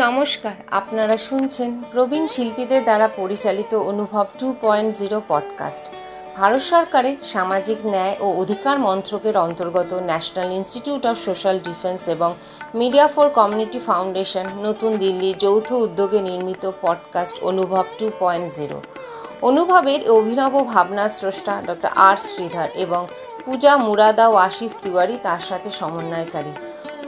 নমস্কার, আপনারা শুনছেন প্রবীণ শিল্পীদের দ্বারা পরিচালিত অনুভব 2.0 পডকাস্ট। ভারত সরকারের সামাজিক ন্যায় ও অধিকার মন্ত্রকের অন্তর্গত national Institute of Social defence এবং মিডিয়া ফর কমিউনিটি ফাউন্ডেশন নতুন দিল্লির যৌথ উদ্যোগে নির্মিত পডকাস্ট অনুভব 2.0। অনুভবের অভিনব ভাবনা স্রষ্টা ডক্টর আর শ্রীধর এবং পূজা মুরাদা ও আশিস তিওয়ারি তার সাথে সমন্বয়কারী।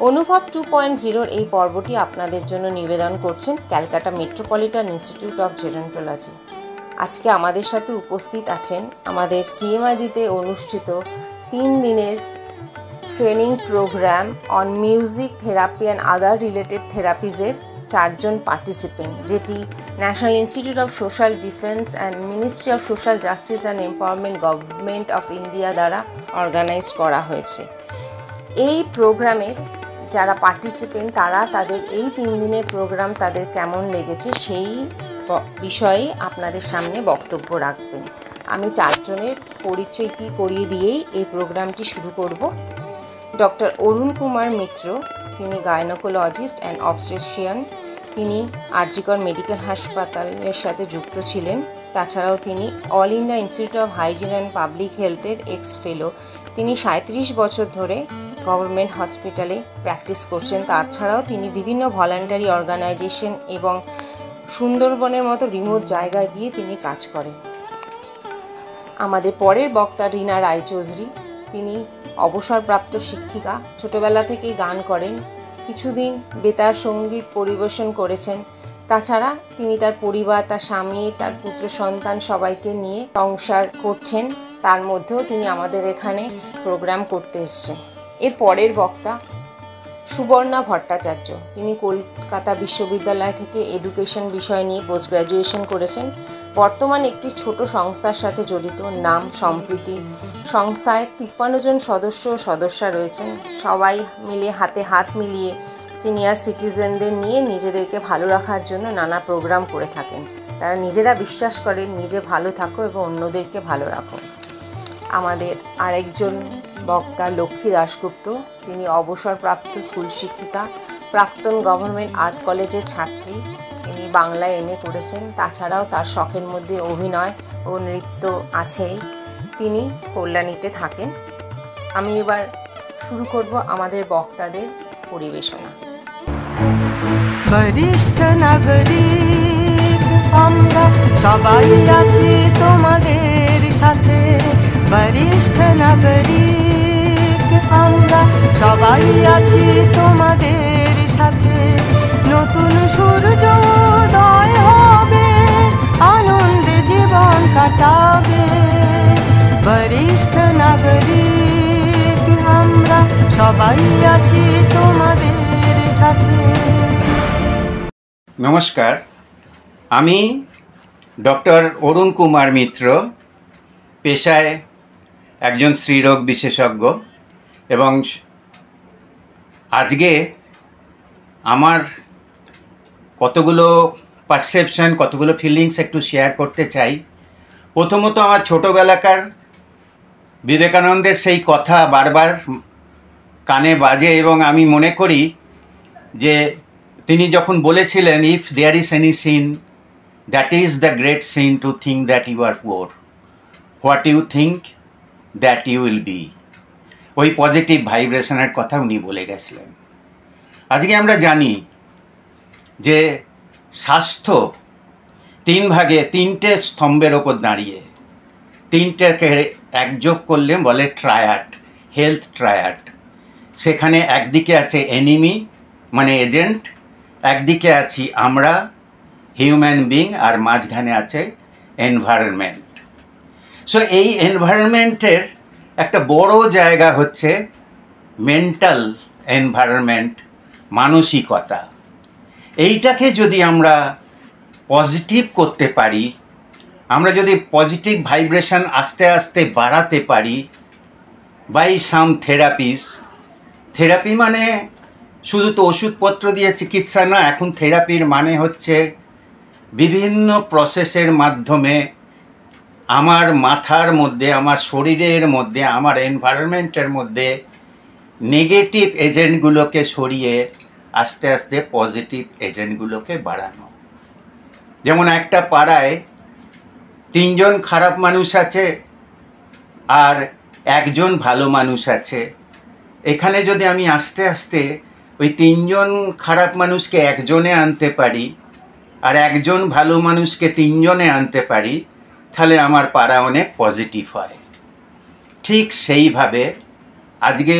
অনুভব 2.0 এই পর্বটি আপনাদের জন্য নিবেদন করছেন Calcutta metropolitan institute of gerontology. আজকে আমাদের সাথে উপস্থিত আছেন আমাদের সিএমআইজিতে অনুষ্ঠিত 3 দিনের training program on music therapy and other related থেরাপিজের 4 জন পার্টিসিপেন্ট, যেটি National Institute of Social Defence and Ministry of Social Justice and Empowerment Government of India দ্বারা অর্গানাইজ করা হয়েছে। এই প্রোগ্রামের যারা পার্টিসিপেন্ট তারা তাদের এই 3 দিনের প্রোগ্রাম তাদের কেমন লেগেছে সেই বিষয়ে আপনাদের সামনে বক্তব্য রাখবেন। আমি 4 জনের পরিচয়টি করিয়ে দিয়েই এই প্রোগ্রামটি শুরু করব। ডক্টর অরুণ কুমার মিত্র, তিনি গাইনোকোলজিস্ট অ্যান্ড অবস্টেট্রিশিয়ান। তিনি আরজিকর মেডিকেল হাসপাতালের সাথে যুক্ত ছিলেন। তাছাড়াও তিনি all India institute of hygiene and public হেলথের এক্স ফেলো। তিনি 37 বছর ধরে গভর্নমেন্ট হসপিটালে প্র্যাকটিস করছেন। তাছাড়াও তিনি বিভিন্ন ভলান্টারি অর্গানাইজেশন এবং সুন্দরবনের মতো রিমোট জায়গায় গিয়ে তিনি কাজ করেন। আমাদের পরের বক্তা রীনা রায়চৌধুরী, তিনি অবসরপ্রাপ্ত শিক্ষিকা। ছোটবেলা থেকেই গান করেন, কিছুদিন বেতার সঙ্গীত পরিবেশন করেছেন। তাছাড়া তিনি তার পরিবার, তার স্বামী, তার পুত্র সন্তান সবাইকে নিয়ে সংসার করছেন। তার মধ্যেও তিনি আমাদের এখানে প্রোগ্রাম করতে এসেছেন। এর পরের বক্তা সুবর্ণা ভট্টাচার্য, তিনি কলকাতা বিশ্ববিদ্যালয় থেকে এডুকেশন বিষয় নিয়ে পোস্ট গ্র্যাজুয়েশন করেছেন। বর্তমানে একটি ছোট সংস্থার সাথে জড়িত, নাম সম্প্রীতি। সংস্থায় 53 জন সদস্যা রয়েছেন। সবাই মিলে হাতে হাত মিলিয়ে সিনিয়র সিটিজেনদের নিয়ে নিজেদেরকে ভালো রাখার জন্য নানা প্রোগ্রাম করে থাকেন। তারা নিজেরা বিশ্বাস করেন নিজে ভালো থাকো এবং অন্যদেরকে ভালো রাখো। আমাদের আরেকজন বক্তা লক্ষ্মী দাশগুপ্ত, তিনি অবসরপ্রাপ্ত স্কুল শিক্ষিকা, প্রাক্তন গভর্নমেন্ট আর্ট কলেজের ছাত্রী। তিনি বাংলায় MA করেছেন। তাছাড়াও তার শখের মধ্যে অভিনয় ও নৃত্য আছেই। তিনি কল্যাণীতে থাকেন। আমি এবার শুরু করব আমাদের বক্তাদের পরিবেশনা। বরিষ্ঠ নাগরিক আমরা সবাই আছি তোমাদের সাথে। বরিষ্ঠ নাগরিক আমরা সবাই আছি তোমাদের সাথে। নতুন সূর্য উদয় হবে, আনন্দে জীবন কাটাবে। বরিষ্ঠ নাগরিক আমরা সবাই আছি তোমাদের সাথে। নমস্কার, আমি ডক্টর অরুণ কুমার মিত্র, পেশায় একজন স্ত্রীরোগ বিশেষজ্ঞ এবং আজকে আমার কতগুলো পারসেপশন, কতগুলো ফিলিংস একটু শেয়ার করতে চাই। প্রথমত, আমার ছোটোবেলাকার বিবেকানন্দের সেই কথা বারবার কানে বাজে এবং আমি মনে করি যে তিনি যখন বলেছিলেন, if there is any sin, that is the great sin to think that you are poor, what you think that you will be. ওই পজিটিভ ভাইব্রেশনের কথা উনি বলে গেছিলেন। আজকে আমরা জানি যে স্বাস্থ্য 3 ভাগে, 3টে স্তম্ভের ওপর দাঁড়িয়ে, 3টাকে একযোগ করলে বলে ট্রায়াড, হেলথ ট্রায়াড। সেখানে একদিকে আছে এনিমি মানে এজেন্ট, একদিকে আছি আমরা হিউম্যান বিং, আর মাঝখানে আছে এনভায়রনমেন্ট। সো এই এনভায়রনমেন্টের একটা বড় জায়গা হচ্ছে মেন্টাল এনভায়রনমেন্ট, মানসিকতা। এইটাকে যদি আমরা পজিটিভ করতে পারি, আমরা যদি পজিটিভ ভাইব্রেশন আস্তে আস্তে বাড়াতে পারি বাই সাম থেরাপিস। থেরাপি মানে শুধু তো ওষুধপত্র দিয়ে চিকিৎসা না, এখন থেরাপির মানে হচ্ছে বিভিন্ন প্রসেসের মাধ্যমে আমার মাথার মধ্যে, আমার শরীরের মধ্যে, আমার এনভায়রনমেন্টের মধ্যে নেগেটিভ এজেন্টগুলোকে সরিয়ে আস্তে আস্তে পজিটিভ এজেন্টগুলোকে বাড়ানো। যেমন একটা পাড়ায় 3 জন খারাপ মানুষ আছে আর 1 জন ভালো মানুষ আছে, এখানে যদি আমি আস্তে আস্তে ওই 3 জন খারাপ মানুষকে 1 জনে আনতে পারি আর 1 জন ভালো মানুষকে 3 জনে আনতে পারি, তাহলে আমার পাড়া অনেক পজিটিভ হয়। ঠিক সেইভাবে আজকে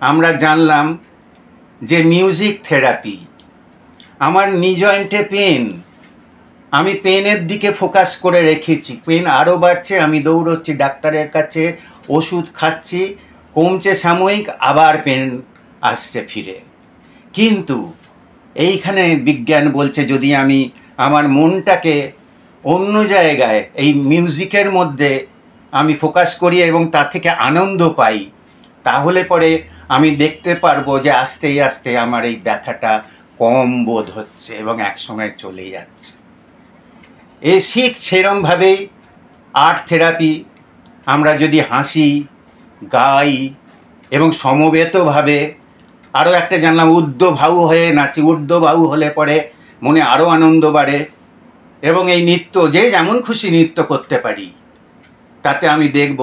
আমরা জানলাম যে মিউজিক থেরাপি, আমার নি জয়েন্টে পেন, আমি পেনের দিকে ফোকাস করে রেখেছি, পেন আরও বাড়ছে, আমি দৌড়চ্ছি ডাক্তারের কাছে, ওষুধ খাচ্ছি, কমছে সাময়িক, আবার পেন আসছে ফিরে। কিন্তু এইখানে বিজ্ঞান বলছে যদি আমি আমার মনটাকে অন্য জায়গায় এই মিউজিকের মধ্যে আমি ফোকাস করি এবং তা থেকে আনন্দ পাই, তাহলে পরে আমি দেখতে পারবো যে আস্তে আস্তে আমার এই ব্যথাটা কম বোধ হচ্ছে এবং একসময় চলে যাচ্ছে। ঠিক সেরমভাবেই আর্ট থেরাপি, আমরা যদি হাসি, গাই এবং সমবেতভাবে, আরও একটা জানলাম ঊর্ধ্ববাহু হয়ে নাচি, ঊর্ধ্ববাহু হলে পরে মনে আরও আনন্দ বাড়ে এবং এই নৃত্য যে যেমন খুশি নৃত্য করতে পারি, তাতে আমি দেখব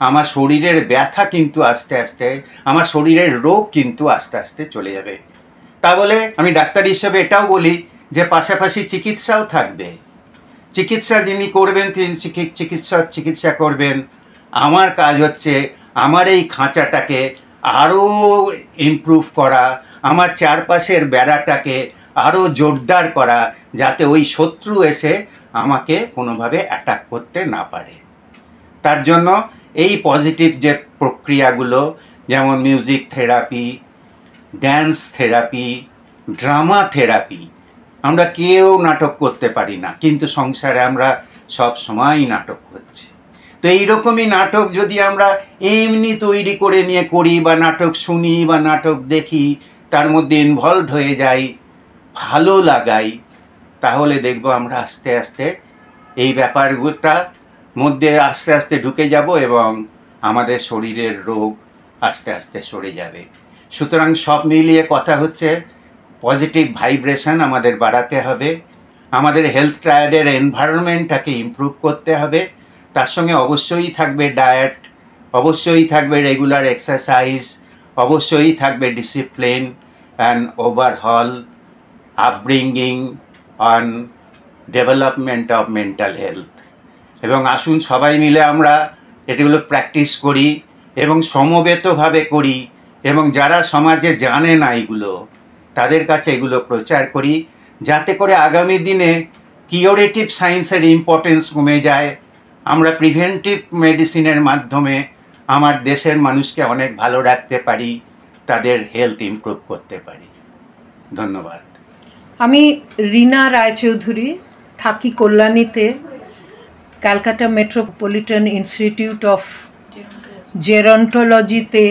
আমার শরীরের ব্যথা কিন্তু আস্তে আস্তে, আমার শরীরের রোগ কিন্তু আস্তে আস্তে চলে যাবে। তা বলে আমি ডাক্তার হিসেবে এটাও বলি যে পাশাপাশি চিকিৎসাও থাকবে। চিকিৎসা যিনি করবেন তিনি চিকিৎসা করবেন। আমার কাজ হচ্ছে আমার এই খাঁচাটাকে আরও ইমপ্রুভ করা, আমার চারপাশের বেড়াটাকে আরও জোরদার করা, যাতে ওই শত্রু এসে আমাকে কোনোভাবে অ্যাটাক করতে না পারে। তার জন্য এই পজিটিভ যে প্রক্রিয়াগুলো, যেমন music therapy, dance therapy, drama therapy, আমরা কেউ নাটক করতে পারি না, কিন্তু সংসারে আমরা সব সময়ই নাটক করছি। তো এইরকমই নাটক যদি আমরা এমনি তৈরি করে নিয়ে করি বা নাটক শুনি বা নাটক দেখি, তার মধ্যে ইনভলভড হয়ে যাই, ভালো লাগাই, তাহলে দেখব আমরা আস্তে আস্তে এই ব্যাপারগুলোটা মধ্যে আস্তে আস্তে ঢুকে যাব এবং আমাদের শরীরের রোগ আস্তে আস্তে সরে যাবে। সুতরাং সব মিলিয়ে কথা হচ্ছে পজিটিভ ভাইব্রেশন আমাদের বাড়াতে হবে, আমাদের হেলথ ট্রায়াডের এনভায়রনমেন্টটাকে ইমপ্রুভ করতে হবে, তার সঙ্গে অবশ্যই থাকবে ডায়েট, অবশ্যই থাকবে রেগুলার এক্সারসাইজ, অবশ্যই থাকবে discipline and overall upbringing on development of mental health. এবং আসুন সবাই মিলে আমরা এগুলো প্র্যাকটিস করি এবং সমবেতভাবে করি, এবং যারা সমাজে জানে না এগুলো, তাদের কাছে এগুলো প্রচার করি, যাতে করে আগামী দিনে কিউরেটিভ সায়েন্সের ইম্পর্টেন্স কমে যায়, আমরা প্রিভেন্টিভ মেডিসিনের মাধ্যমে আমার দেশের মানুষকে অনেক ভালো রাখতে পারি, তাদের হেলথ ইমপ্রুভ করতে পারি। ধন্যবাদ। আমি রীনা রায়চৌধুরী, থাকি কল্যাণীতে, ক্যালকাটা মেট্রোপলিটন ইনস্টিটিউট অফ জেরন্টোলজিতে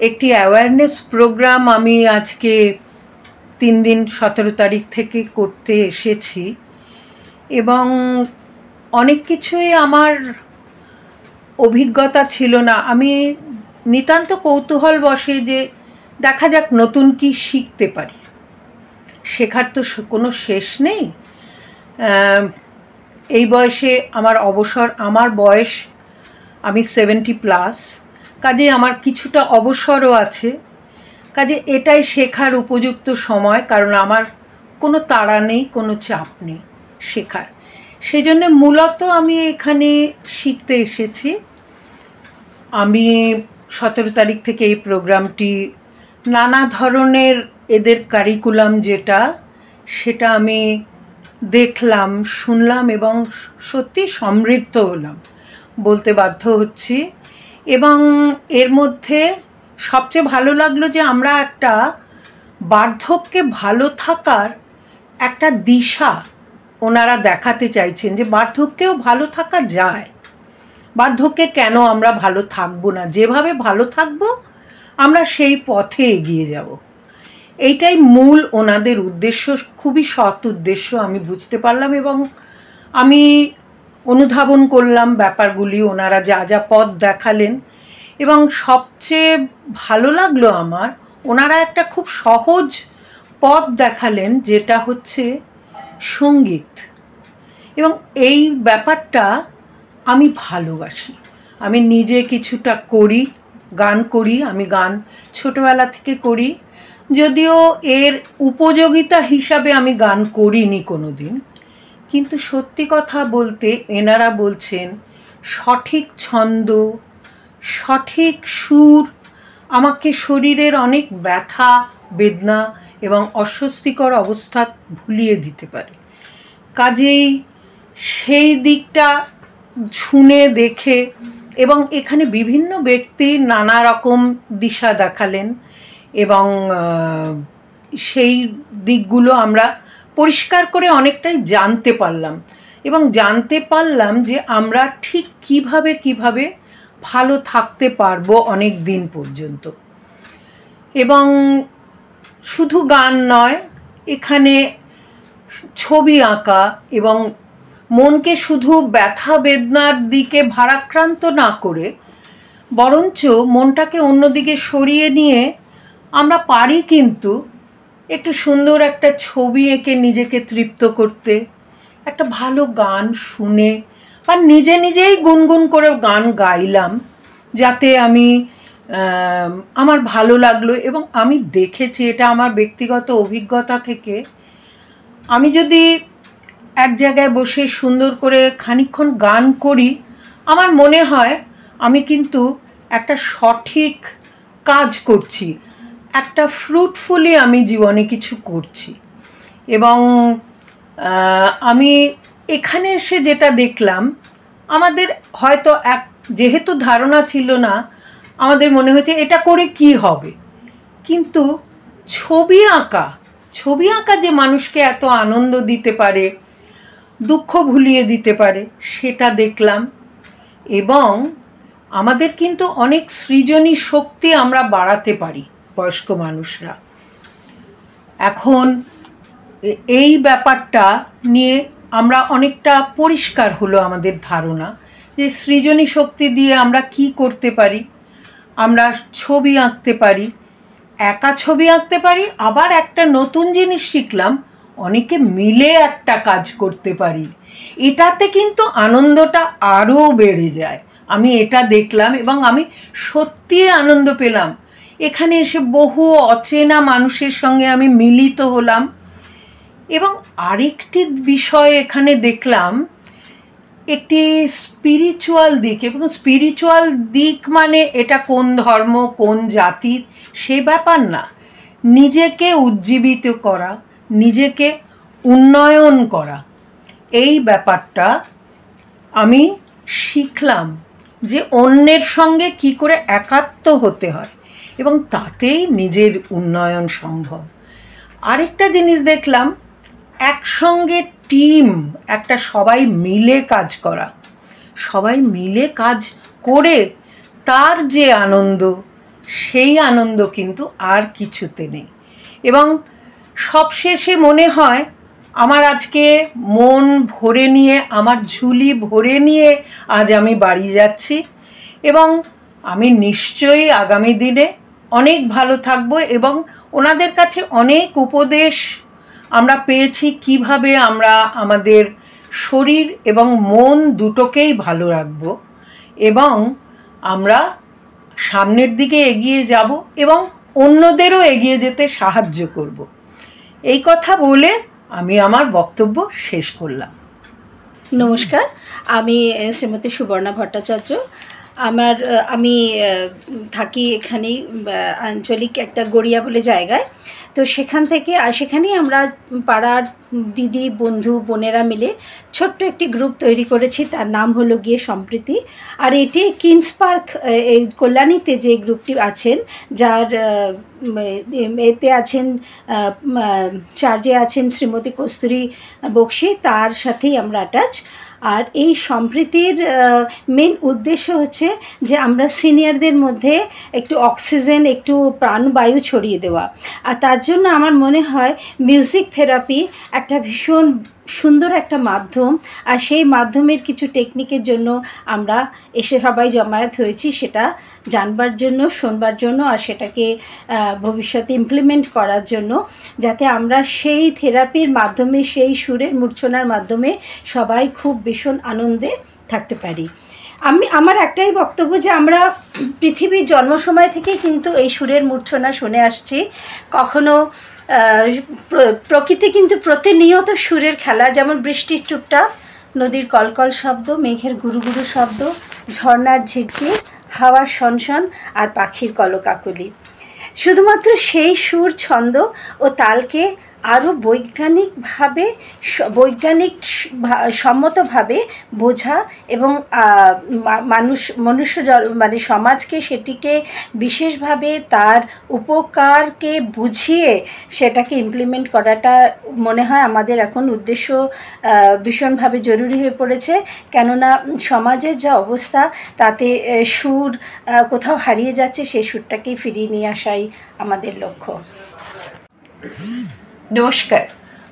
একটি অ্যাওয়ারনেস প্রোগ্রাম আমি আজকে 3 দিন 17 তারিখ থেকে করতে এসেছি, এবং অনেক কিছুই আমার অভিজ্ঞতা ছিল না। আমি নিতান্ত কৌতূহল বসে যে দেখা যাক নতুন কি শিখতে পারি, শেখার তো কোনো শেষ নেই। এই বয়সে আমার বয়স, আমি 70+, কাজে আমার কিছুটা অবসরও আছে, কাজে এটাই শেখার উপযুক্ত সময়, কারণ আমার কোনো তাড়া নেই, কোনো চাপ নেই শেখার। সেই জন্যে মূলত আমি এখানে শিখতে এসেছি। আমি 17 তারিখ থেকে এই প্রোগ্রামটি, নানা ধরনের এদের কারিকুলাম সেটা আমি দেখলাম, শুনলাম এবং সত্যি সমৃদ্ধ হলাম বলতে বাধ্য হচ্ছি। এবং এর মধ্যে সবচেয়ে ভালো লাগলো যে আমরা একটা বার্ধক্যে ভালো থাকার একটা দিশা ওনারা দেখাতে চাইছেন, যে বার্ধক্যেও ভালো থাকা যায়, বার্ধক্যে কেন আমরা ভালো থাকবো না, যেভাবে ভালো থাকবো আমরা সেই পথে এগিয়ে যাব। এইটাই মূল ওনাদের উদ্দেশ্য, খুবই সৎ উদ্দেশ্য আমি বুঝতে পারলাম, এবং আমি অনুধাবন করলাম ব্যাপারগুলি, ওনারা যা যা পথ দেখালেন। এবং সবচেয়ে ভালো লাগলো আমার, ওনারা একটা খুব সহজ পথ দেখালেন, যেটা হচ্ছে সঙ্গীত। এবং এই ব্যাপারটা আমি ভালোবাসি। আমি নিজে কিছুটা করি, গান করি। আমি গান ছোটোবেলা থেকে করি, যদিও এর উপযোগিতা হিসাবে আমি গান করিনি কোনো দিন। কিন্তু সত্যি কথা বলতে এনারা বলছেন সঠিক ছন্দ, সঠিক সুর আমাকে শরীরের অনেক ব্যথা, বেদনা এবং অস্বস্তিকর অবস্থা ভুলিয়ে দিতে পারে। কাজেই সেই দিকটা শুনে দেখে, এবং এখানে বিভিন্ন ব্যক্তি নানা রকম দিশা দেখালেন, এবং সেই দিকগুলো আমরা পরিষ্কার করে অনেকটাই জানতে পারলাম, এবং জানতে পারলাম যে আমরা ঠিক কিভাবে ভালো থাকতে পারবো অনেক দিন পর্যন্ত। এবং শুধু গান নয়, এখানে ছবি আঁকা এবং মনকে শুধু ব্যথা বেদনার দিকে ভারাক্রান্ত না করে বরঞ্চ মনটাকে অন্যদিকে সরিয়ে নিয়ে আমরা পারি কিন্তু একটু সুন্দর একটা ছবি এঁকে নিজেকে তৃপ্ত করতে, একটা ভালো গান শুনে বা নিজেই গুনগুন করে গান গাইলাম, যাতে আমার ভালো লাগলো। এবং আমি দেখেছি, এটা আমার ব্যক্তিগত অভিজ্ঞতা থেকে, আমি যদি এক জায়গায় বসে সুন্দর করে খানিকক্ষণ গান করি, আমার মনে হয় আমি কিন্তু একটা সঠিক কাজ করছি, একটা ফ্রুটফুলি আমি জীবনে কিছু করছি। এবং আমি এখানে এসে যেটা দেখলাম, আমাদের হয়তো যেহেতু ধারণা ছিল না, আমাদের মনে হয়েছে এটা করে কি হবে। কিন্তু ছবি আঁকা যে মানুষকে এত আনন্দ দিতে পারে, দুঃখ ভুলিয়ে দিতে পারে, সেটা দেখলাম। এবং আমাদের কিন্তু অনেক সৃজনী শক্তি আমরা বাড়াতে পারি বয়স্ক মানুষরা। এখন এই ব্যাপারটা নিয়ে আমরা অনেকটা পরিষ্কার হলো আমাদের ধারণা, যে সৃজনী শক্তি দিয়ে আমরা কি করতে পারি। আমরা ছবি আঁকতে পারি, একা ছবি আঁকতে পারি, আবার একটা নতুন জিনিস শিখলাম, অনেকে মিলে একটা কাজ করতে পারি। এটাতে কিন্তু আনন্দটা আরও বেড়ে যায়। আমি এটা দেখলাম এবং আমি সত্যি আনন্দ পেলাম। এখানে এসে বহু অচেনা মানুষের সঙ্গে আমি মিলিত হলাম। এবং আরেকটি বিষয় এখানে দেখলাম, একটি স্পিরিচুয়াল দিক। এবং স্পিরিচুয়াল দিক মানে এটা কোন ধর্ম, কোন জাতির সে ব্যাপার না, নিজেকে উজ্জীবিত করা, নিজেকে উন্নয়ন করা, এই ব্যাপারটা আমি শিখলাম, যে অন্যের সঙ্গে কি করে একাত্ম হতে হয় এবং তাতেই নিজের উন্নয়ন সম্ভব। আরেকটা জিনিস দেখলাম, একসঙ্গে টিম, একটা সবাই মিলে কাজ করা, সবাই মিলে কাজ করে তার যে আনন্দ, সেই আনন্দ কিন্তু আর কিছুতে নেই। এবং সবশেষে মনে হয় আমার আজকে মন ভরে নিয়ে, আমার ঝুলি ভরে নিয়ে আজ আমি বাড়ি যাচ্ছি, এবং আমি নিশ্চয়ই আগামী দিনে অনেক ভালো থাকবো। এবং ওনাদের কাছে অনেক উপদেশ আমরা পেয়েছি কিভাবে আমরা আমাদের শরীর এবং মন দুটোকেই ভালো রাখবো, এবং আমরা সামনের দিকে এগিয়ে যাব এবং অন্যদেরও এগিয়ে যেতে সাহায্য করব। এই কথা বলে আমি আমার বক্তব্য শেষ করলাম। নমস্কার, আমি শ্রীমতী সুবর্ণা ভট্টাচার্য। আমি থাকি এখানেই আঞ্চলিক একটা গড়িয়া বলে জায়গায়। তো সেখানেই আমরা পাড়ার দিদি বন্ধু বোনেরা মিলে ছোট্ট একটি গ্রুপ তৈরি করেছি, তার নাম হলো গিয়ে সম্প্রীতি। আর এটি কিংস পার্ক, এই কল্যাণীতে যে গ্রুপটি আছেন, যার এতে আছেন, চার্জে আছেন শ্রীমতী কস্তুরী বক্সি, তার সাথেই আমরা অ্যাটাচ। আর এই সম্প্রীতির মেন উদ্দেশ্য হচ্ছে যে আমরা সিনিয়রদের মধ্যে একটু অক্সিজেন, একটু প্রাণবায়ু ছড়িয়ে দেওয়া। আর তার জন্য আমার মনে হয় মিউজিক থেরাপি একটা ভীষণ সুন্দর একটা মাধ্যম, আর সেই মাধ্যমের কিছু টেকনিকের জন্য আমরা এসে সবাই জমায়েত হয়েছি, সেটা জানবার জন্য, শোনবার জন্য, আর সেটাকে ভবিষ্যতে ইমপ্লিমেন্ট করার জন্য, যাতে আমরা সেই থেরাপির মাধ্যমে, সেই সুরের মূর্ছনার মাধ্যমে সবাই খুব ভীষণ আনন্দে থাকতে পারি। আমার একটাই বক্তব্য যে আমরা পৃথিবীর জন্ম সময় থেকেই কিন্তু এই সুরের মূর্ছনা শুনে আসছি। কখনো প্রকৃতি কিন্তু প্রতিনিয়ত সুরের খেলা, যেমন বৃষ্টির টুপটা, নদীর কলকল শব্দ, মেঘের গুরুগুরু শব্দ, ঝর্নার ঝিরঝির, হাওয়ার শনশন আর পাখির কলকাকলি। শুধুমাত্র সেই সুর, ছন্দ ও তালকে আরও বৈজ্ঞানিক সম্মতভাবে বোঝা এবং মানে সমাজকে সেটিকে বিশেষভাবে তার উপকারকে বুঝিয়ে সেটাকে ইমপ্লিমেন্ট করাটা মনে হয় আমাদের এখন উদ্দেশ্য ভীষণভাবে জরুরি হয়ে পড়েছে। কেননা সমাজের যা অবস্থা, তাতে সুর কোথাও হারিয়ে যাচ্ছে, সেই সুরটাকে ফিরিয়ে নিয়ে আসাই আমাদের লক্ষ্য। নমস্কার,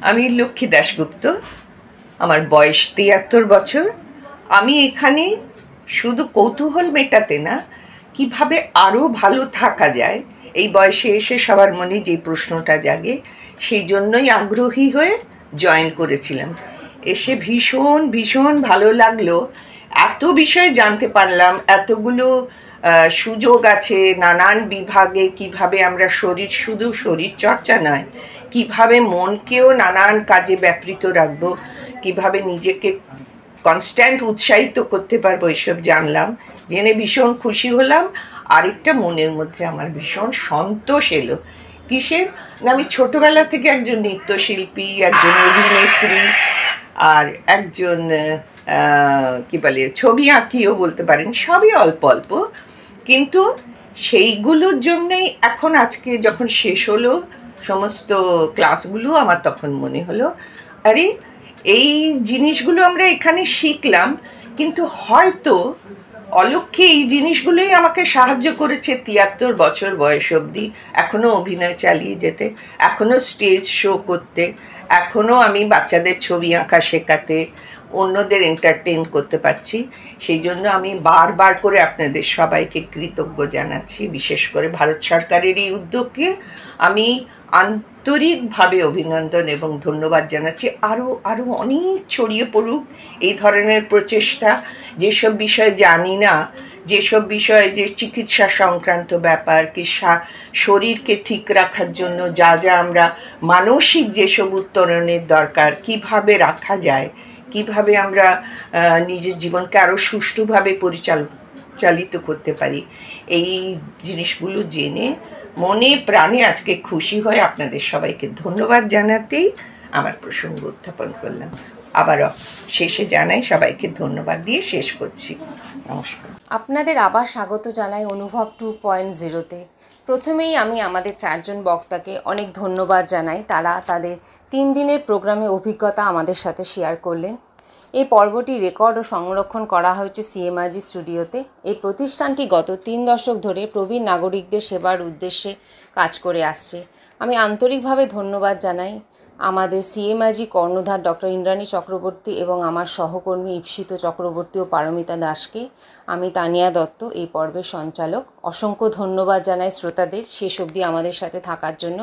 আমি লক্ষ্মী দাশগুপ্ত। আমার বয়স ৭৩ বছর। আমি এখানে শুধু কৌতূহল মেটাতে না, কিভাবে আরও ভালো থাকা যায়, এই বয়সে এসে সবার মনে যে প্রশ্নটা জাগে, সেই জন্যই আগ্রহী হয়ে জয়েন করেছিলাম। এসে ভীষণ ভীষণ ভালো লাগলো। এত বিষয় জানতে পারলাম, এতগুলো সুযোগ আছে নানান বিভাগে, কিভাবে আমরা শুধু শরীর চর্চা নয়, কিভাবে মনকেও নানান কাজে ব্যাপৃত রাখবো, কিভাবে নিজেকে কনস্ট্যান্ট উৎসাহিত করতে পারবো, এসব জানলাম। জেনে ভীষণ খুশি হলাম। আরেকটা মনের মধ্যে আমার ভীষণ সন্তোষ এলো। কিসের না, আমি ছোটবেলা থেকে একজন নৃত্যশিল্পী, একজন অভিনেত্রী, আর একজন কি বলে ছবি আঁকিও বলতে পারেন, সবই অল্প অল্প। কিন্তু সেইগুলোর জন্যই এখন আজকে যখন শেষ হলো সমস্ত ক্লাসগুলো, আমার তখন মনে হলো, আরে এই জিনিসগুলো আমরা এখানে শিখলাম, কিন্তু হয়তো অলক্ষ্যে এই জিনিসগুলোই আমাকে সাহায্য করেছে ৭৩ বছর বয়স অবধি এখনও অভিনয় চালিয়ে যেতে, এখনও স্টেজ শো করতে, এখনও আমি বাচ্চাদের ছবি আঁকা শেখাতে, অন্যদের এন্টারটেইন করতে পারছি। সেই জন্য আমি বারবার করে আপনাদের সবাইকে কৃতজ্ঞ জানাচ্ছি। বিশেষ করে ভারত সরকারের এই উদ্যোগকে আমি আন্তরিকভাবে অভিনন্দন এবং ধন্যবাদ জানাচ্ছি। আরও অনেক ছড়িয়ে পড়ুক এই ধরনের প্রচেষ্টা। যেসব বিষয় জানি না, যেসব বিষয়ে যে চিকিৎসা সংক্রান্ত ব্যাপার, কি শরীরকে ঠিক রাখার জন্য যা যা আমরা মানসিক যেসব উত্তরণের দরকার, কিভাবে রাখা যায়, কিভাবে আমরা নিজের জীবনকে আরও সুষ্ঠুভাবে পরিচালিত করতে পারি, এই জিনিসগুলো জেনে মনে প্রাণে আজকে খুশি হয়ে আপনাদের সবাইকে ধন্যবাদ জানাতেই আমার প্রসঙ্গ উত্থাপন করলাম। আবারও শেষে জানাই সবাইকে ধন্যবাদ দিয়ে শেষ করছি। নমস্কার। আপনাদের আবার স্বাগত জানাই অনুভব 2.0-তে। প্রথমেই আমি আমাদের 4 জন বক্তাকে অনেক ধন্যবাদ জানাই। তারা তাদের 3 দিনের প্রোগ্রামে অভিজ্ঞতা আমাদের সাথে শেয়ার করলেন। এই পর্বটি রেকর্ড ও সংরক্ষণ করা হয়েছে সিএমআরজি স্টুডিওতে। এই প্রতিষ্ঠানটি গত 3 দশক ধরে প্রবীণ নাগরিকদের সেবার উদ্দেশ্যে কাজ করে আসছে। আমি আন্তরিকভাবে ধন্যবাদ জানাই আমাদের সিএমআরজি কর্ণধার ডক্টর ইন্দ্রাণী চক্রবর্তী এবং আমার সহকর্মী ঈপ্সিত চক্রবর্তী ও পারমিতা দাসকে। আমি তানিয়া দত্ত, এই পর্বের সঞ্চালক। অসংখ্য ধন্যবাদ জানাই শ্রোতাদের শেষ অবধি আমাদের সাথে থাকার জন্য।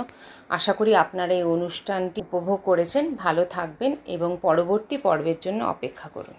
আশা করি আপনারা এই অনুষ্ঠানটি উপভোগ করেছেন। ভালো থাকবেন এবং পরবর্তী পর্বের জন্য অপেক্ষা করুন।